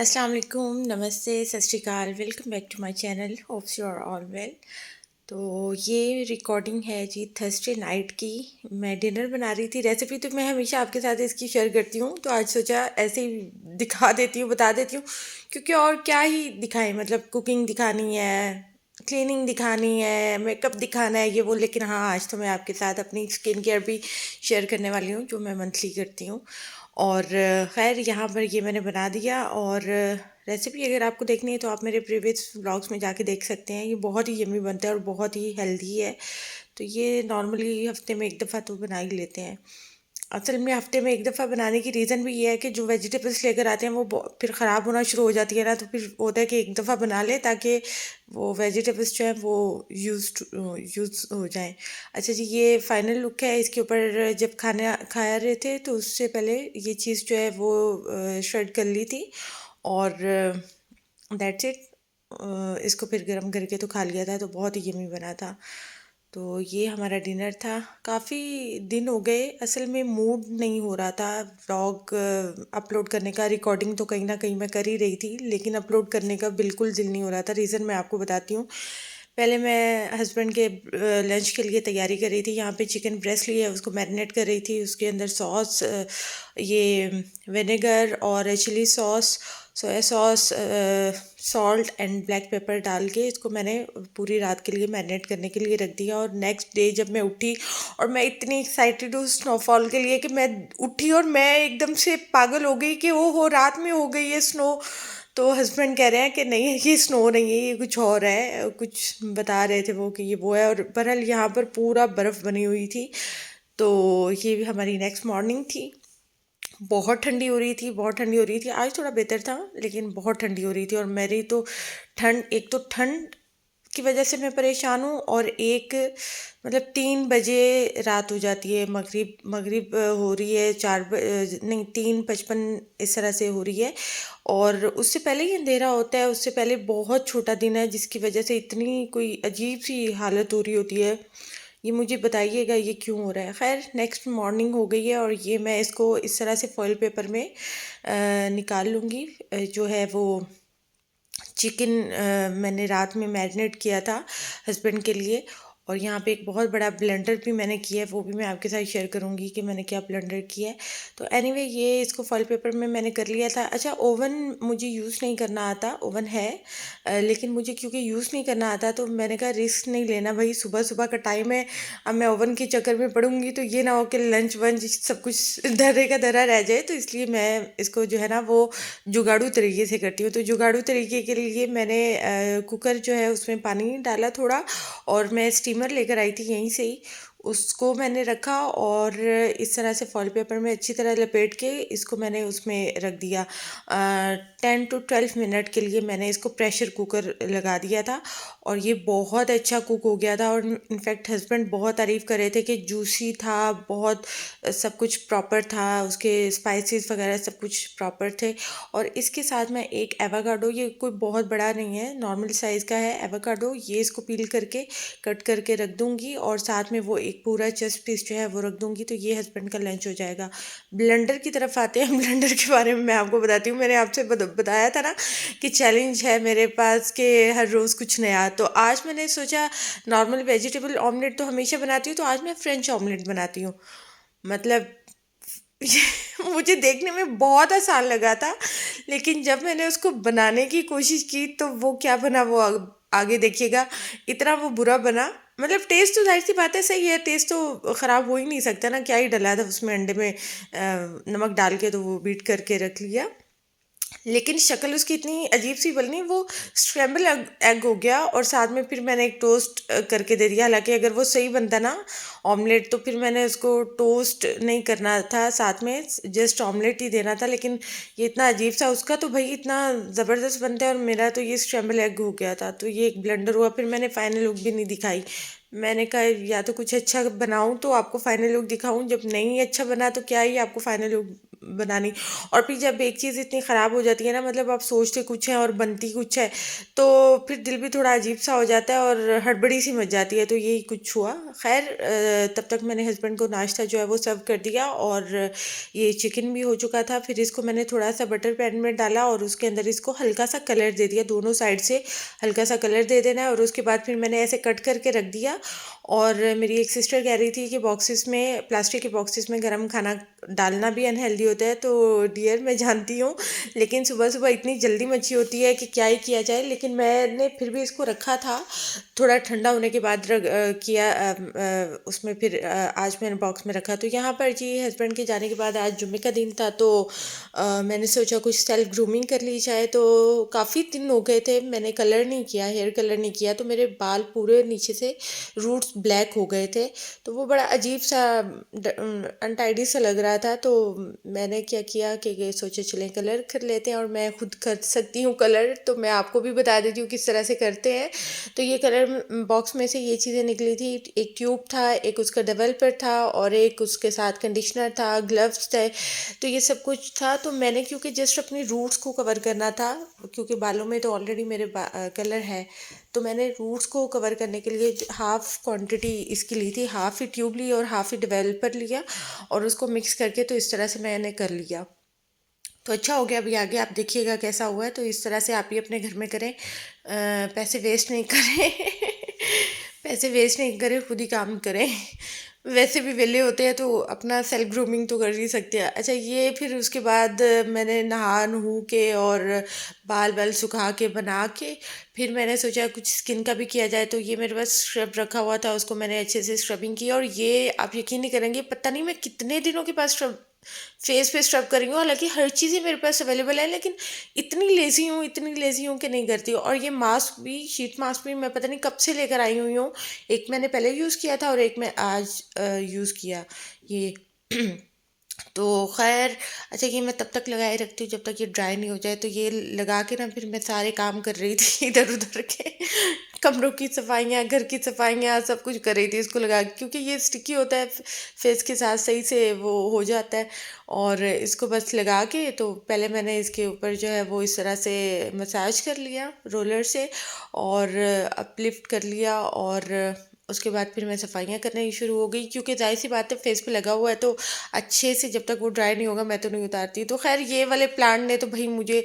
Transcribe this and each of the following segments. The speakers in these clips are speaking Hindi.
अस्सलाम वालेकुम, नमस्ते, Sat Sri Akal, welcome back to my channel, hopes you are all well. तो ये रिकॉर्डिंग है जी थर्सडे नाइट की। मैं डिनर बना रही थी। रेसिपी तो मैं हमेशा आपके साथ इसकी शेयर करती हूँ, तो आज सोचा ऐसे ही दिखा देती हूँ, बता देती हूँ, क्योंकि और क्या ही दिखाएं, मतलब कुकिंग दिखानी है, क्लीनिंग दिखानी है, मेकअप दिखाना है, ये वो। लेकिन हाँ, आज तो मैं आपके साथ अपनी स्किन केयर भी शेयर करने वाली हूँ, जो मैं मंथली करती हूँ। और खैर यहाँ पर ये मैंने बना दिया। और रेसिपी अगर आपको देखनी है तो आप मेरे प्रीवियस व्लॉग्स में जाके देख सकते हैं। ये बहुत ही यम्मी बनता है और बहुत ही हेल्दी है। तो ये नॉर्मली हफ्ते में एक दफ़ा तो बना ही लेते हैं। असल में हफ्ते में एक दफ़ा बनाने की रीज़न भी ये है कि जो वेजिटेबल्स लेकर आते हैं वो फिर ख़राब होना शुरू हो जाती है ना, तो फिर होता है कि एक दफ़ा बना लें ताकि वो वेजिटेबल्स जो हैं वो यूज़ हो जाएं। अच्छा जी, ये फाइनल लुक है इसके ऊपर। जब खाना खाया रहे थे तो उससे पहले ये चीज़ जो है वो श्रेड कर ली थी, और दैट्स इट। इसको फिर गरम करके तो खा लिया था, तो बहुत ही यम्मी बना था। तो ये हमारा डिनर था। काफ़ी दिन हो गए, असल में मूड नहीं हो रहा था व्लॉग अपलोड करने का। रिकॉर्डिंग तो कहीं ना कहीं मैं कर ही रही थी, लेकिन अपलोड करने का बिल्कुल दिल नहीं हो रहा था। रीज़न मैं आपको बताती हूँ। पहले मैं हस्बैंड के लंच के लिए तैयारी कर रही थी। यहाँ पे चिकन ब्रेस्ट लिया, उसको मैरिनेट कर रही थी। उसके अंदर सॉस, ये विनेगर और chilli sauce, soya sauce, salt and black pepper डाल के इसको मैंने पूरी रात के लिए मैरिनेट करने के लिए रख दिया। और नेक्स्ट डे जब मैं उठी, और मैं इतनी एक्साइटेड हूँ स्नोफॉल के लिए कि मैं उठी और मैं एकदम से पागल हो गई कि ओ हो, रात में हो गई है स्नो। तो हस्बैंड कह रहे हैं कि नहीं, ये स्नो नहीं है, ये कुछ और है। कुछ बता रहे थे वो कि ये वो है। और बहरहाल यहाँ पर पूरा बर्फ़ बनी हुई थी। तो ये भी हमारी नेक्स्ट मॉर्निंग थी। बहुत ठंडी हो रही थी, बहुत ठंडी हो रही थी। आज थोड़ा बेहतर था, लेकिन बहुत ठंडी हो रही थी। और मेरी तो ठंड, एक तो ठंड की वजह से मैं परेशान हूँ, और एक मतलब 3 बजे रात हो जाती है, मगरिब मगरिब हो रही है, नहीं, 3:55 इस तरह से हो रही है। और उससे पहले ही अंधेरा होता है, उससे पहले बहुत छोटा दिन है, जिसकी वजह से इतनी कोई अजीब सी हालत हो रही होती है। ये मुझे बताइएगा ये क्यों हो रहा है। खैर, नेक्स्ट मॉर्निंग हो गई है, और ये मैं इसको इस तरह से फॉइल पेपर में निकाल लूँगी। जो है वो चिकन मैंने रात में मैरिनेट किया था हस्बैंड के लिए। और यहाँ पे एक बहुत बड़ा ब्लेंडर भी मैंने किया है, वो भी मैं आपके साथ शेयर करूँगी कि मैंने क्या ब्लेंडर किया है। तो एनीवे, ये इसको फॉइल पेपर में मैंने कर लिया था। अच्छा, ओवन मुझे यूज़ नहीं करना आता। ओवन है, लेकिन मुझे क्योंकि यूज़ नहीं करना आता, तो मैंने कहा रिस्क नहीं लेना भाई, सुबह सुबह का टाइम है। अब मैं ओवन के चक्कर में पड़ूंगी तो ये ना हो कि लंच वंच सब कुछ धरे का धरा रह जाए। तो इसलिए मैं इसको जो है ना वो जुगाड़ू तरीके से करती हूँ। तो जुगाड़ू तरीके के लिए मैंने कुकर जो है उसमें पानी डाला थोड़ा, और मैं स्टीमर लेकर आई थी यहीं से ही। उसको मैंने रखा, और इस तरह से फॉइल पेपर में अच्छी तरह लपेट के इसको मैंने उसमें रख दिया। 10 to 12 मिनट के लिए मैंने इसको प्रेशर कुकर लगा दिया था, और ये बहुत अच्छा कुक हो गया था। और इनफैक्ट हस्बैंड बहुत तारीफ़ कर रहे थे कि जूसी था, बहुत सब कुछ प्रॉपर था, उसके स्पाइसेस वगैरह सब कुछ प्रॉपर थे। और इसके साथ मैं एक एवोकाडो, ये कोई बहुत बड़ा नहीं है, नॉर्मल साइज़ का है एवोकाडो, ये इसको पील करके कट करके रख दूँगी। और साथ में वो एक पूरा चेस्ट पीस जो है वो रख दूँगी। तो ये हस्बैंड का लंच हो जाएगा। ब्लेंडर की तरफ आते हैं। ब्लेंडर के बारे में मैं आपको बताती हूँ। मैंने आपसे बताया था ना कि चैलेंज है मेरे पास कि हर रोज़ कुछ नया। तो आज मैंने सोचा, नॉर्मल वेजिटेबल ऑमलेट तो हमेशा बनाती हूँ, तो आज मैं फ्रेंच ऑमलेट बनाती हूँ। मतलब मुझे देखने में बहुत आसान लगा था, लेकिन जब मैंने उसको बनाने की कोशिश की तो वो क्या बना, वो आगे देखिएगा। इतना वो बुरा बना। मतलब टेस्ट तो जाहिर सी बात है सही है, टेस्ट तो ख़राब हो ही नहीं सकता ना। क्या ही डला था उसमें, अंडे में नमक डाल के तो वो बीट करके रख लिया। लेकिन शक्ल उसकी इतनी अजीब सी बनी, वो स्क्रैम्बल एग हो गया। और साथ में फिर मैंने एक टोस्ट करके दे दिया। हालांकि अगर वो सही बनता ना ऑमलेट, तो फिर मैंने उसको टोस्ट नहीं करना था, साथ में जस्ट ऑमलेट ही देना था। लेकिन ये इतना अजीब सा, उसका तो भाई इतना ज़बरदस्त बनता है, और मेरा तो ये स्क्रैम्बल एग हो गया था। तो ये एक ब्लंडर हुआ। फिर मैंने फाइनल लुक भी नहीं दिखाई। मैंने कहा या तो कुछ अच्छा बनाऊं तो आपको फाइनल लुक दिखाऊं, जब नहीं अच्छा बना तो क्या ही आपको फाइनल लुक बनानी। और फिर जब एक चीज़ इतनी ख़राब हो जाती है ना, मतलब आप सोचते कुछ है और बनती कुछ है, तो फिर दिल भी थोड़ा अजीब सा हो जाता है और हड़बड़ी सी मच जाती है। तो यही कुछ हुआ। खैर तब तक मैंने हस्बैंड को नाश्ता जो है वो सर्व कर दिया, और ये चिकन भी हो चुका था। फिर इसको मैंने थोड़ा सा बटर पैन में डाला और उसके अंदर इसको हल्का सा कलर दे दिया, दोनों साइड से हल्का सा कलर दे देना है। और उसके बाद फिर मैंने ऐसे कट करके रख दिया। और मेरी एक सिस्टर कह रही थी कि बॉक्सेस में, प्लास्टिक के बॉक्सेस में गर्म खाना डालना भी अनहेल्दी होता है। तो डियर मैं जानती हूँ, लेकिन सुबह सुबह इतनी जल्दी मची होती है कि क्या ही किया जाए। लेकिन मैंने फिर भी इसको रखा था, थोड़ा ठंडा होने के बाद किया उसमें। फिर आज मैंने बॉक्स में रखा। तो यहाँ पर जी हस्बैंड के जाने के बाद आज जुम्मे का दिन था, तो मैंने सोचा कुछ सेल्फ ग्रूमिंग कर ली जाए। तो काफ़ी दिन हो गए थे, मैंने कलर नहीं किया, हेयर कलर नहीं किया, तो मेरे बाल पूरे नीचे से रूट्स ब्लैक हो गए थे। तो वो बड़ा अजीब सा अनटाइडी सा लग रहा था। तो मैंने क्या किया कि सोचे चलें कलर कर लेते हैं, और मैं खुद कर सकती हूँ कलर, तो मैं आपको भी बता देती हूँ किस तरह से करते हैं। तो ये कलर बॉक्स में से ये चीज़ें निकली थी। एक ट्यूब था, एक उसका डेवलपर था, और एक उसके साथ कंडीशनर था, ग्लव्स थे। तो ये सब कुछ था। तो मैंने क्योंकि जस्ट अपनी रूट्स को कवर करना था, क्योंकि बालों में तो ऑलरेडी मेरे कलर है, तो मैंने रूट्स को कवर करने के लिए हाफ़ क्वांटिटी इसकी ली थी, हाफ़ ही ट्यूब ली और हाफ़ ही डेवलपर लिया, और उसको मिक्स करके तो इस तरह से मैंने कर लिया। तो अच्छा हो गया। अभी आगे आप देखिएगा कैसा हुआ है। तो इस तरह से आप भी अपने घर में करें, पैसे वेस्ट नहीं करें पैसे वेस्ट नहीं करें, खुद ही काम करें। वैसे भी वेले होते हैं तो अपना सेल्फ ग्रूमिंग तो कर ही सकते हैं। अच्छा, ये फिर उसके बाद मैंने नहा नहू के और बाल बाल सुखा के बना के, फिर मैंने सोचा कुछ स्किन का भी किया जाए। तो ये मेरे पास स्क्रब रखा हुआ था, उसको मैंने अच्छे से स्क्रबिंग की। और ये आप यकीन नहीं करेंगे, पता नहीं मैं कितने दिनों के पास फेस पे स्क्रब कर रही हूँ। हालांकि हर चीज़ ही मेरे पास अवेलेबल है, लेकिन इतनी लेज़ी हूँ कि नहीं करती हूँ। और ये मास्क भी, शीट मास्क भी मैं पता नहीं कब से लेकर आई हुई हूँ। एक मैंने पहले यूज़ किया था और एक मैं आज यूज़ किया ये तो खैर, अच्छा ये मैं तब तक लगाए रखती हूँ जब तक ये ड्राई नहीं हो जाए। तो ये लगा के ना फिर मैं सारे काम कर रही थी इधर उधर के कमरों की सफाइयाँ, घर की सफाइयाँ, सब कुछ कर रही थी इसको लगा के, क्योंकि ये स्टिकी होता है फेस के साथ, सही से वो हो जाता है। और इसको बस लगा के, तो पहले मैंने इसके ऊपर जो है वो इस तरह से मसाज कर लिया रोलर से, और अपलिफ्ट कर लिया। और उसके बाद फिर मैं सफाइयाँ करना ही शुरू हो गई, क्योंकि जाहिर सी बात है फेस पे लगा हुआ है, तो अच्छे से जब तक वो ड्राई नहीं होगा मैं तो नहीं उतारती। तो खैर ये वाले प्लांट ने तो भाई मुझे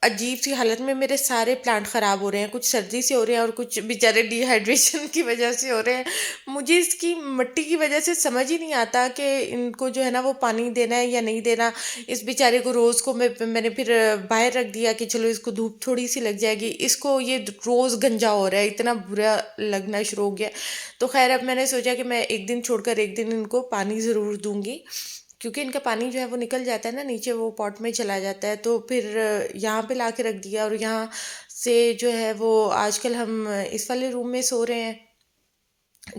अजीब सी हालत में, मेरे सारे प्लांट ख़राब हो रहे हैं, कुछ सर्दी से हो रहे हैं और कुछ बेचारे डिहाइड्रेशन की वजह से हो रहे हैं। मुझे इसकी मिट्टी की वजह से समझ ही नहीं आता कि इनको जो है ना वो पानी देना है या नहीं देना। इस बेचारे को रोज़ को मैंने फिर बाहर रख दिया कि चलो इसको धूप थोड़ी सी लग जाएगी। इसको ये रोज़ गंजा हो रहा है, इतना बुरा लगना शुरू हो गया। तो खैर अब मैंने सोचा कि मैं एक दिन छोड़कर एक दिन इनको पानी ज़रूर दूंगी, क्योंकि इनका पानी जो है वो निकल जाता है ना नीचे, वो पॉट में चला जाता है। तो फिर यहाँ पे ला के रख दिया, और यहाँ से जो है वो आजकल हम इस वाले रूम में सो रहे हैं,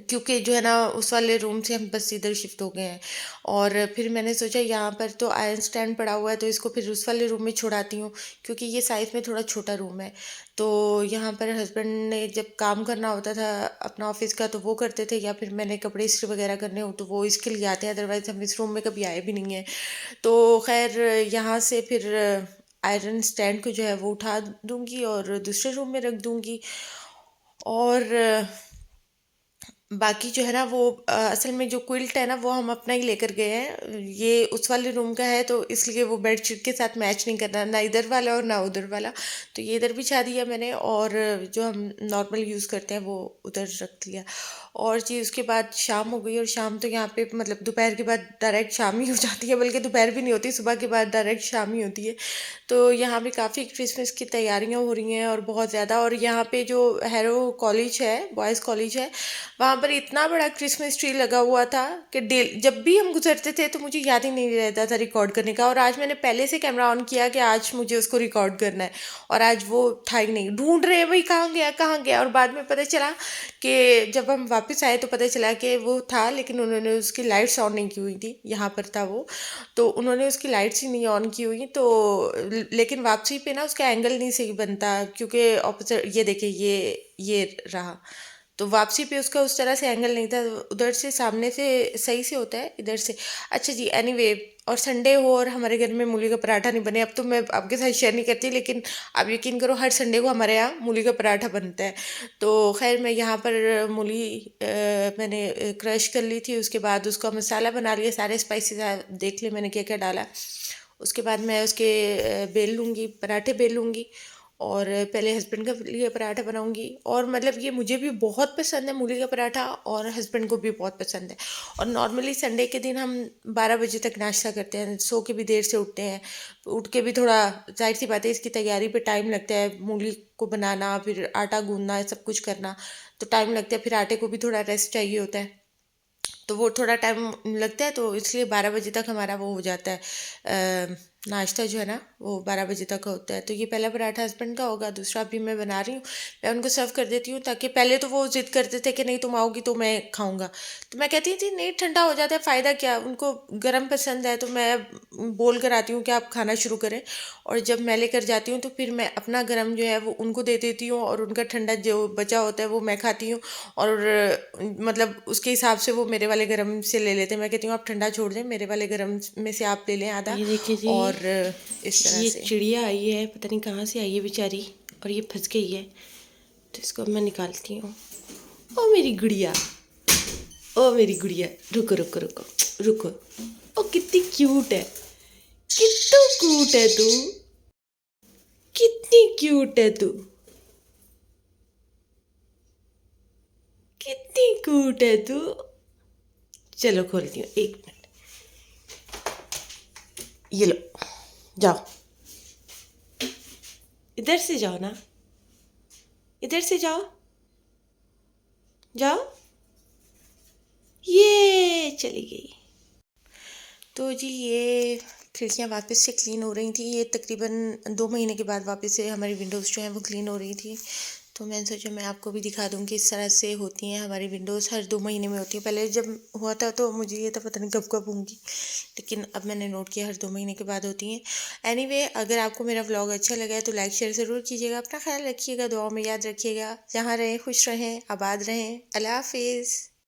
क्योंकि जो है ना उस वाले रूम से हम बस इधर शिफ्ट हो गए हैं। और फिर मैंने सोचा यहाँ पर तो आयरन स्टैंड पड़ा हुआ है, तो इसको फिर उस वाले रूम में छुड़ाती हूँ, क्योंकि ये साइज़ में थोड़ा छोटा रूम है। तो यहाँ पर हस्बैंड ने जब काम करना होता था अपना ऑफिस का तो वो करते थे, या फिर मैंने कपड़े इस्त्री वगैरह करने हो तो वो इसके लिए आते हैं, अदरवाइज़ हम इस रूम में कभी आए भी नहीं हैं। तो खैर यहाँ से फिर आयरन स्टैंड को जो है वो उठा दूँगी और दूसरे रूम में रख दूँगी। और बाकी जो है ना वो असल में जो क्विल्ट है ना वो हम अपना ही लेकर गए हैं। ये उस वाले रूम का है, तो इसलिए वो बेडशीट के साथ मैच नहीं करना, ना इधर वाला और ना उधर वाला। तो ये इधर बिछा दिया मैंने, और जो हम नॉर्मल यूज़ करते हैं वो उधर रख दिया। और जी उसके बाद शाम हो गई, और शाम तो यहाँ पे मतलब दोपहर के बाद डायरेक्ट शाम ही हो जाती है, बल्कि दोपहर भी नहीं होती, सुबह के बाद डायरेक्ट शाम ही होती है। तो यहाँ पे काफ़ी क्रिसमस की तैयारियाँ हो रही हैं और बहुत ज़्यादा। और यहाँ पे जो हैरो कॉलेज है, बॉयज़ कॉलेज है, वहाँ पर इतना बड़ा क्रिसमस ट्री लगा हुआ था कि जब भी हम गुजरते थे तो मुझे याद ही नहीं रहता था रिकॉर्ड करने का। और आज मैंने पहले से कैमरा ऑन किया कि आज मुझे उसको रिकॉर्ड करना है, और आज वो था ही नहीं। ढूंढ रहे हैं भाई कहाँ गया, और बाद में पता चला कि जब हम वापस आए तो पता चला कि वो था, लेकिन उन्होंने उसकी लाइट्स ऑन नहीं की हुई थी, यहाँ पर था वो, तो उन्होंने उसकी लाइट्स ही नहीं ऑन की हुई। तो लेकिन वापसी पे ना उसका एंगल नहीं सही बनता, क्योंकि ऑपोजिट ये देखिए ये रहा, तो वापसी पे उसका उस तरह से एंगल नहीं था, उधर से सामने से सही से होता है, इधर से। अच्छा जी, एनीवे और संडे हो और हमारे घर में मूली का पराठा नहीं बने। अब तो मैं आपके साथ शेयर नहीं करती, लेकिन आप यकीन करो हर संडे को हमारे यहाँ मूली का पराठा बनता है। तो खैर मैं यहाँ पर मूली मैंने क्रश कर ली थी, उसके बाद उसका मसाला बना लिया, सारे स्पाइसेस देख ले मैंने क्या क्या डाला। उसके बाद मैं उसके बेल लूँगी, पराठे बेल लूँगी, और पहले हस्बैंड का लिए पराठा बनाऊंगी। और मतलब ये मुझे भी बहुत पसंद है मूली का पराठा, और हस्बैंड को भी बहुत पसंद है। और नॉर्मली संडे के दिन हम 12 बजे तक नाश्ता करते हैं, सो के भी देर से उठते हैं। उठ के भी थोड़ा, जाहिर सी बात है इसकी तैयारी पे टाइम लगता है, मूली को बनाना, फिर आटा गूंदना, सब कुछ करना, तो टाइम लगता है। फिर आटे को भी थोड़ा रेस्ट चाहिए होता है, तो वो थोड़ा टाइम लगता है, तो इसलिए 12 बजे तक हमारा वो हो जाता है, नाश्ता जो है ना वो 12 बजे तक होता है। तो ये पहला पराठा हस्बैंड का होगा, दूसरा भी मैं बना रही हूँ। मैं उनको सर्व कर देती हूँ, ताकि पहले तो वो ज़िद करते थे कि नहीं तुम आओगी तो मैं खाऊंगा, तो मैं कहती थी नहीं ठंडा हो जाता है, फ़ायदा क्या, उनको गर्म पसंद है। तो मैं बोल कर आती हूँ कि आप खाना शुरू करें, और जब मैं लेकर जाती हूँ तो फिर मैं अपना गर्म जो है वो उनको दे देती हूँ, और उनका ठंडा जो बचा होता है वो मैं खाती हूँ। और मतलब उसके हिसाब से वो मेरे वाले गरम से ले लेते हैं। मैं कहती हूँ आप ठंडा छोड़ दें, मेरे वाले गरम में से आप ले लें आधा। ये देखिए जी, और इस तरह ये से चिड़िया आई है, पता नहीं कहाँ से आई है बेचारी, और ये फंस गई है, तो इसको अब मैं निकालती हूँ। ओ मेरी गुड़िया, ओ मेरी गुड़िया, रुको रुको रुको रुको। ओ कितनी क्यूट है, कितना क्यूट है तू, कितनी क्यूट है तू, कितनी क्यूट है तू। चलो खोलती हूँ, एक मिनट, ये लो, जाओ, इधर से जाओ ना, इधर से जाओ, जाओ, ये चली गई। तो जी ये खिड़कियाँ वापस से क्लीन हो रही थी। ये तकरीबन 2 महीने के बाद वापस से हमारी विंडोज़ जो हैं वो क्लीन हो रही थी। तो मैंने सोचा मैं आपको भी दिखा दूँ कि इस तरह से होती हैं हमारी विंडोज़, हर 2 महीने में होती है। पहले जब हुआ था तो मुझे ये था पता नहीं कब कब होंगी, लेकिन अब मैंने नोट किया हर 2 महीने के बाद होती हैं। एनीवे, अगर आपको मेरा व्लॉग अच्छा लगा है तो लाइक शेयर ज़रूर कीजिएगा। अपना ख्याल रखिएगा, दुआओं में याद रखिएगा। जहाँ रहें खुश रहें, आबाद रहें। अल्लाह हाफिज़।